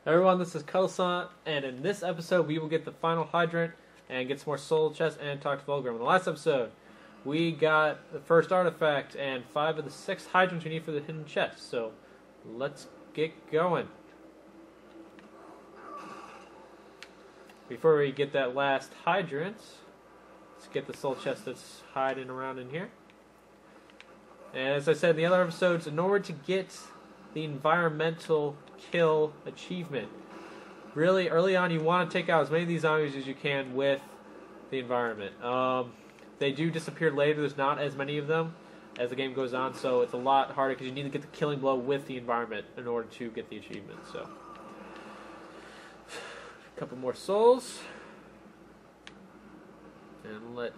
Everyone, this is Kuddlesnot, and in this episode we will get the final hydrant and get some more soul chests and talk to Vulgrim. In the last episode, we got the first artifact and 5 of the 6 hydrants we need for the hidden chest. So, let's get going. Before we get that last hydrant, let's get the soul chest that's hiding around in here. And as I said in the other episodes, in order to get the environmental kill achievement, really early on you want to take out as many of these zombies as you can with the environment. They do disappear later. There's not as many of them as the game goes on, so it's a lot harder because you need to get the killing blow with the environment in order to get the achievement. So, a couple more souls, and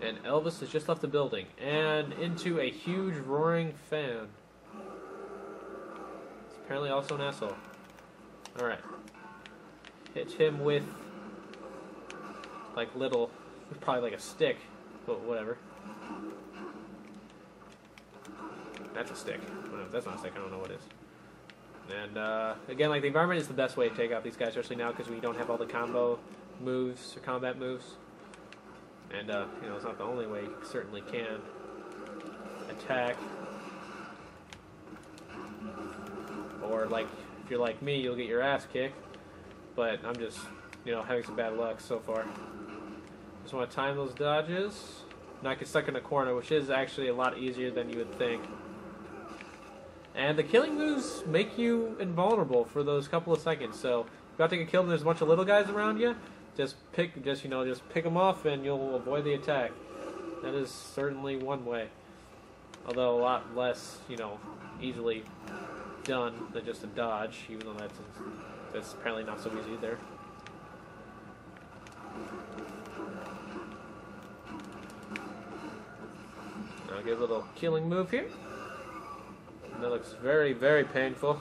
and Elvis has just left the building and into a huge roaring fan. He's apparently also an asshole. Alright. Hit him with probably like a stick, but whatever. That's a stick. Well, that's not a stick, I don't know what it is. And again, like, the environment is the best way to take out these guys, especially now because we don't have all the combo moves or combat moves. And you know, it's not the only way. You certainly can attack, or like if you're like me, you'll get your ass kicked. But I'm just, you know, having some bad luck so far. Just want to time those dodges, not get stuck in a corner, which is actually a lot easier than you would think. And the killing moves make you invulnerable for those couple of seconds. So if you got to take a kill and there's a bunch of little guys around you, just pick them off and you'll avoid the attack. That is certainly one way, although a lot less, you know, easily done than just a dodge. Even though that's apparently not so easy there. I'll get a little killing move here. That looks very, very painful.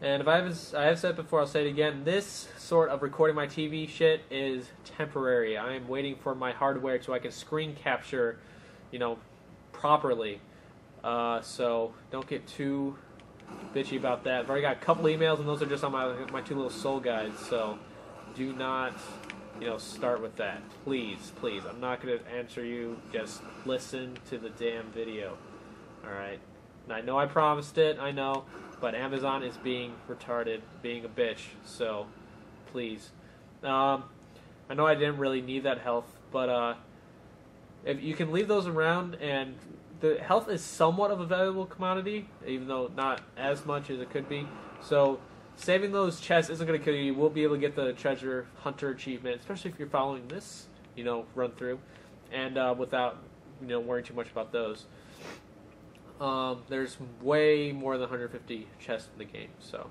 And if I have said before, I'll say it again, this sort of recording my TV shit is temporary. I am waiting for my hardware so I can screen capture, you know, properly. So don't get too bitchy about that. I've already got a couple emails, and those are just on my 2 little soul guides, so do not, you know, start with that. Please, please. I'm not going to answer you. Just listen to the damn video. Alright? I know I promised it, I know. But Amazon is being retarded, being a bitch, so please. I know I didn't really need that health, but if you can leave those around, and the health is somewhat of a valuable commodity, even though not as much as it could be. So saving those chests isn't going to kill you. You will be able to get the treasure hunter achievement, especially if you're following this, you know, run through, and without, you know, worrying too much about those. There's way more than 150 chests in the game, so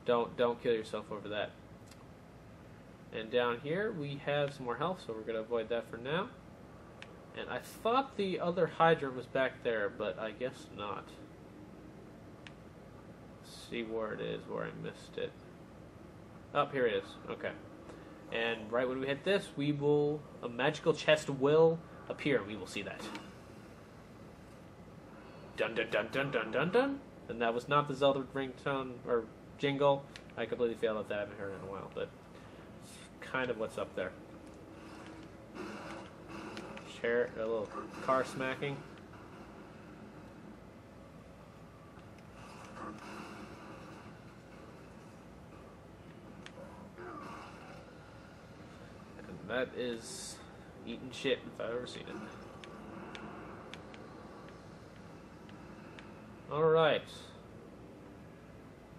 don't kill yourself over that. And down here we have some more health, so we're going to avoid that for now. And I thought the other hydrant was back there, but I guess not. Let's see where it is, where I missed it. Oh, here it is. Okay. And right when we hit this, a magical chest will appear. We will see that. Dun dun dun dun dun dun dun. And that was not the Zelda ringtone or jingle. I completely failed at that. I haven't heard it in a while, but it's kind of what's up there. Share a little car smacking. And that is eating shit if I've ever seen it. Alright.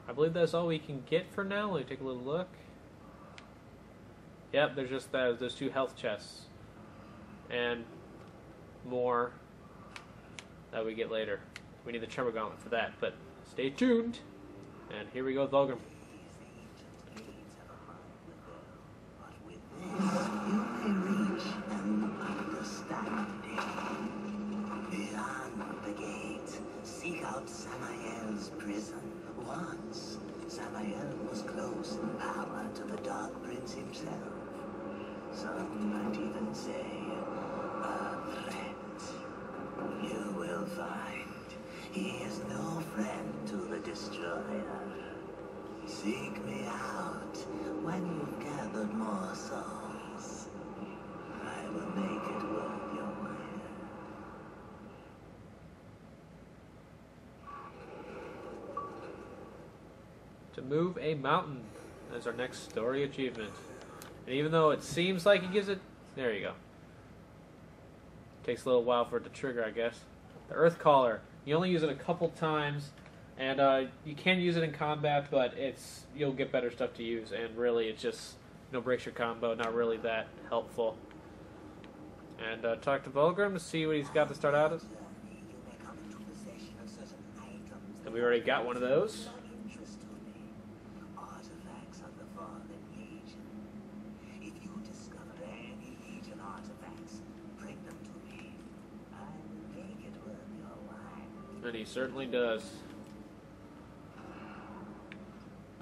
I believe that's all we can get for now. Let me take a little look. Yep, there's just those 2 health chests. And more that we get later. We need the Tremor Gauntlet for that, but stay tuned. And here we go, Vulgrim. Seek out Samael's prison. Once, Samael was close in power to the Dark Prince himself. Some might even say Seek me out when you've gathered more souls. I will make it worth your while. To move a mountain. That's our next story achievement. And even though it seems like he gives it... There you go. Takes a little while for it to trigger, I guess. The Earth Caller. You only use it a couple times, and you can use it in combat, but you'll get better stuff to use, and really it's just, breaks your combo, not really that helpful. And talk to Vulgrim to see what he's got to start out as. And we already got one of those. And he certainly does.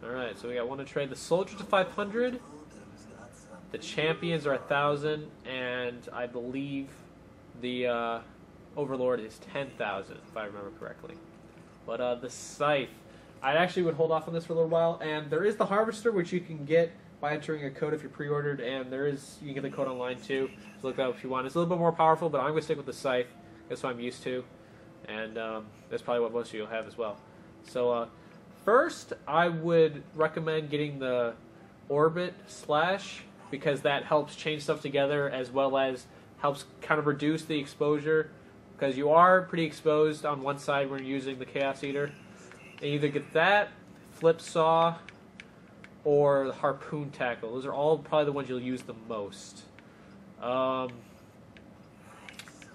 Alright, so we got one to trade. The soldiers are 500. The champions are 1,000. And I believe the overlord is 10,000, if I remember correctly. But the scythe, I actually would hold off on this for a little while. And there is the harvester, which you can get by entering a code if you're pre-ordered. And you can get the code online too. So look that up if you want. It's a little bit more powerful, but I'm going to stick with the scythe. That's what I'm used to. And that's probably what most of you will have as well. So first, I would recommend getting the Orbit Slash, because that helps chain stuff together as well as helps kind of reduce the exposure, because you are pretty exposed on one side when you're using the Chaos Eater. And either get that, Flip Saw, or the Harpoon Tackle. Those are all probably the ones you'll use the most.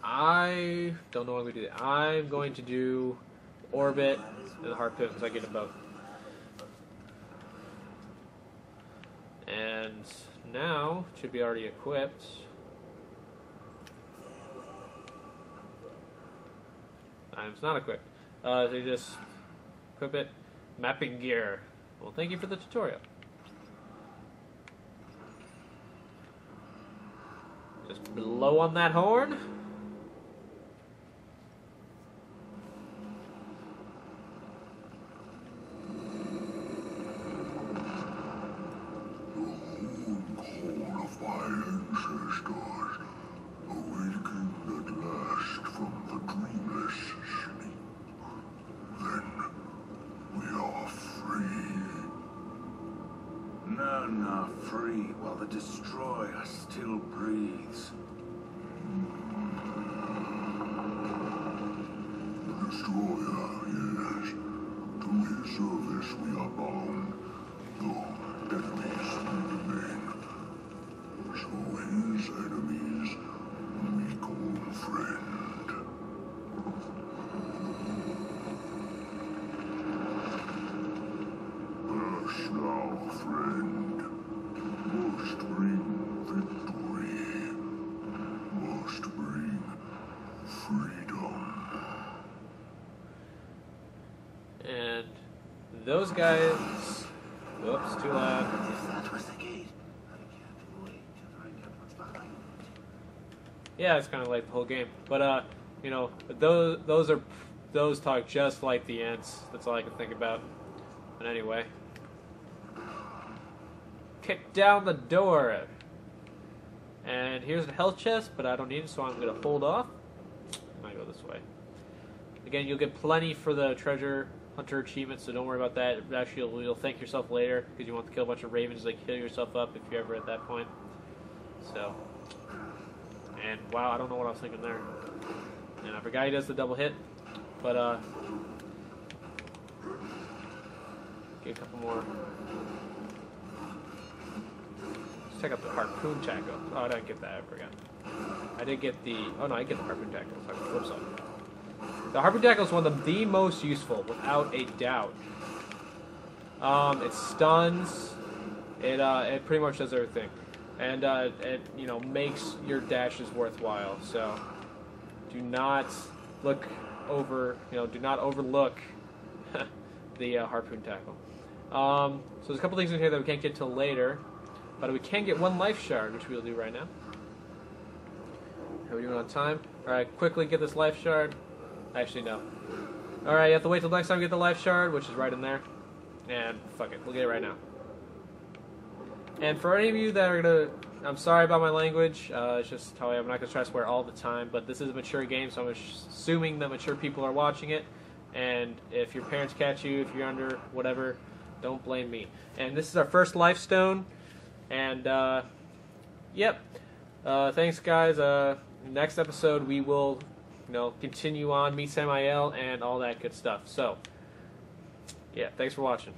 I don't know what I'm going to do. I'm going to do Orbit and the Harpoon because I get them both. And now, it should be already equipped. It's not equipped. So you just equip it. Mapping gear. Well, thank you for the tutorial. Just blow on that horn. None are free while the destroyer still breathes. The destroyer, yes. To his service we are bound, though enemies may remain. So his enemies we call friend. Hush now, friend. Must bring victory. Must bring freedom. And those guys... Whoops, too loud. If that was the gate, I can't wait to find out what's behind it. Yeah, it's kind of like the whole game. But, those talk just like the Ents. That's all I can think about. But anyway. Kick down the door. And here's the health chest, but I don't need it, so I'm going to hold off. I might go this way. Again, you'll get plenty for the treasure hunter achievement, so don't worry about that. Actually, you'll thank yourself later, because you want to kill a bunch of ravens, like heal yourself up if you're ever at that point. So, and wow, I don't know what I was thinking there. And I forgot he does the double hit, but get a couple more. Let's check out the harpoon tackle. Oh, I didn't get that, I forgot. I did get the, oh no, I get the harpoon tackle, so I can flip something. The harpoon tackle is one of the most useful, without a doubt. It stuns. It pretty much does everything, and it makes your dashes worthwhile. So do not look over. Do not overlook the harpoon tackle. So there's a couple things in here that we can't get till later, but we can get one life shard, which we'll do right now. How are we doing on time? All right, quickly get this life shard. Actually, no. Alright, you have to wait till next time to get the life shard, which is right in there. And fuck it, we'll get it right now. And for any of you that are gonna, I'm sorry about my language. It's just how I'm not gonna try to swear all the time. But this is a mature game, so I'm assuming that mature people are watching it. And if your parents catch you, if you're under whatever, don't blame me. And this is our first Life Stone. And yep. Thanks, guys. Next episode we will, continue on Meet Samael and all that good stuff. So, yeah, thanks for watching.